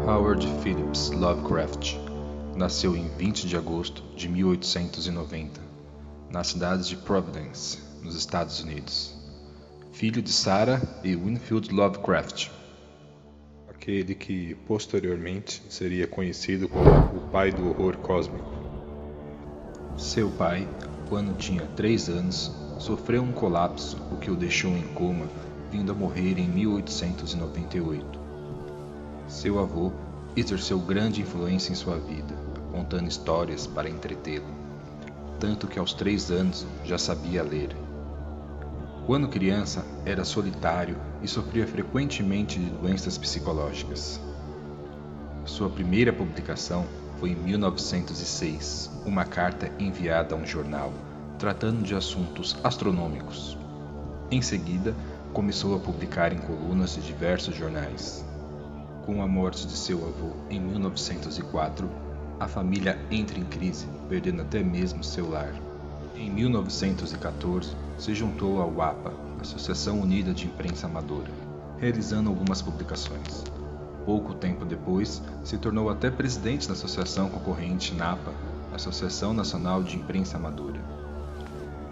Howard Phillips Lovecraft nasceu em 20 de agosto de 1890, na cidade de Providence, nos Estados Unidos, filho de Sarah e Winfield Lovecraft, aquele que posteriormente seria conhecido como o pai do horror cósmico. Seu pai, quando tinha 3 anos, sofreu um colapso, o que o deixou em coma, vindo a morrer em 1898. Seu avô exerceu grande influência em sua vida, contando histórias para entretê-lo, tanto que aos 3 anos já sabia ler. Quando criança, era solitário e sofria frequentemente de doenças psicológicas. Sua primeira publicação foi em 1906, uma carta enviada a um jornal, tratando de assuntos astronômicos. Em seguida, começou a publicar em colunas de diversos jornais. Com a morte de seu avô em 1904, a família entra em crise, perdendo até mesmo seu lar. Em 1914, se juntou ao APA, Associação Unida de Imprensa Amadora, realizando algumas publicações. Pouco tempo depois, se tornou até presidente da associação concorrente NAPA, Associação Nacional de Imprensa Amadora.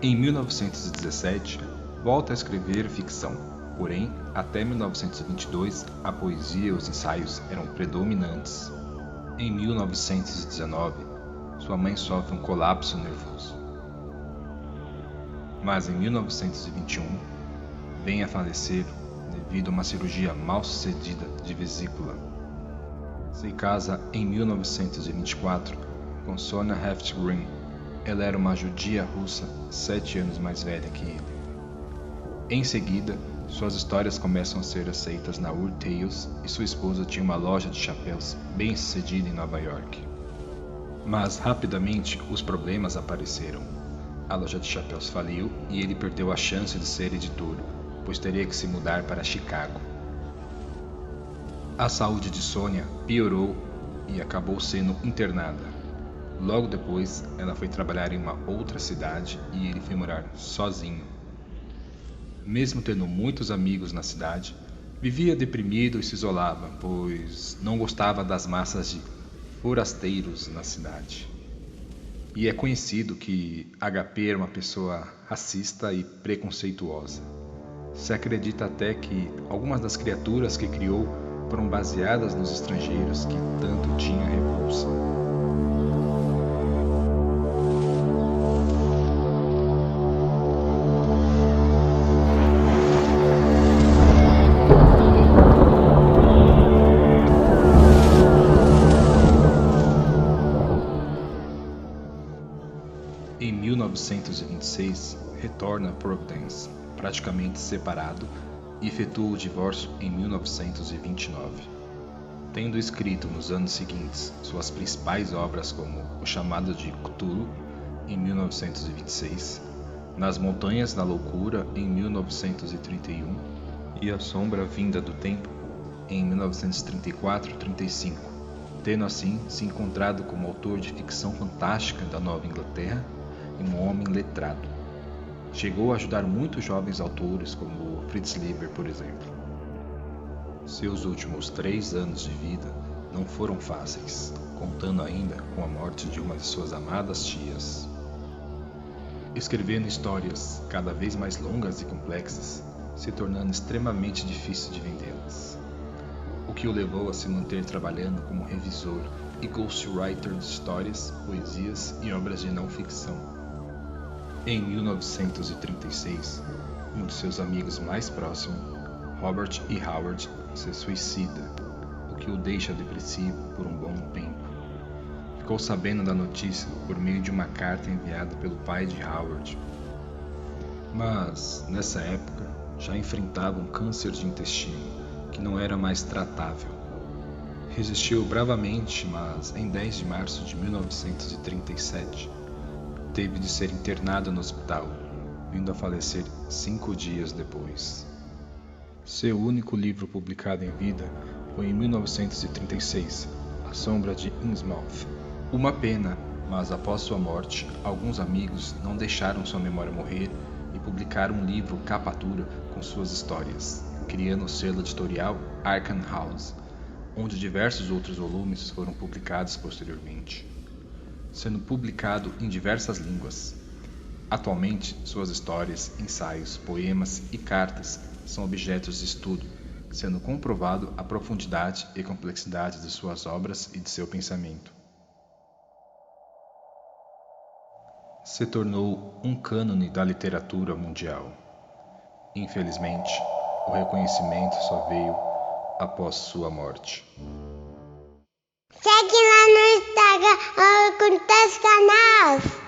Em 1917, volta a escrever ficção, porém, até 1922, a poesia e os ensaios eram predominantes. Em 1919, sua mãe sofre um colapso nervoso. Mas em 1921, vem a falecer devido a uma cirurgia mal sucedida de vesícula. Se casa em 1924 com Sonia Heft-Green. Ela era uma judia russa 7 anos mais velha que ele. Em seguida, suas histórias começam a ser aceitas na Weird Tales e sua esposa tinha uma loja de chapéus bem sucedida em Nova York. Mas rapidamente os problemas apareceram. A loja de chapéus faliu e ele perdeu a chance de ser editor, pois teria que se mudar para Chicago. A saúde de Sonia piorou e acabou sendo internada. Logo depois, ela foi trabalhar em uma outra cidade e ele foi morar sozinho. Mesmo tendo muitos amigos na cidade, vivia deprimido e se isolava, pois não gostava das massas de forasteiros na cidade. E é conhecido que HP era uma pessoa racista e preconceituosa. Se acredita até que algumas das criaturas que criou foram baseadas nos estrangeiros que tanto tinha repulsa. Em 1926, retorna a Providence, praticamente separado, e efetua o divórcio em 1929. Tendo escrito nos anos seguintes suas principais obras como O Chamado de Cthulhu, em 1926, Nas Montanhas da Loucura, em 1931, e A Sombra Vinda do Tempo, em 1934-35, tendo assim se encontrado como autor de ficção fantástica da Nova Inglaterra e um homem letrado. Chegou a ajudar muitos jovens autores como Fritz Leiber, por exemplo. Seus últimos 3 anos de vida não foram fáceis, contando ainda com a morte de uma de suas amadas tias. Escrevendo histórias cada vez mais longas e complexas, se tornando extremamente difícil de vendê-las, o que o levou a se manter trabalhando como revisor e ghostwriter de histórias, poesias e obras de não-ficção. Em 1936, um de seus amigos mais próximos, Robert E. Howard, se suicida, o que o deixa depressivo por um bom tempo. Ficou sabendo da notícia por meio de uma carta enviada pelo pai de Howard. Mas, nessa época, já enfrentava um câncer de intestino, que não era mais tratável. Resistiu bravamente, mas em 10 de março de 1937, teve de ser internado no hospital, vindo a falecer 5 dias depois. Seu único livro publicado em vida foi em 1936, A Sombra de Innsmouth. Uma pena, mas após sua morte, alguns amigos não deixaram sua memória morrer e publicaram um livro capa dura com suas histórias, criando o selo editorial Arkham House, onde diversos outros volumes foram publicados posteriormente, sendo publicado em diversas línguas. Atualmente, suas histórias, ensaios, poemas e cartas são objetos de estudo, sendo comprovado a profundidade e complexidade de suas obras e de seu pensamento. Se tornou um cânone da literatura mundial. Infelizmente, o reconhecimento só veio após sua morte. Segue lá no Instagram, com os canais.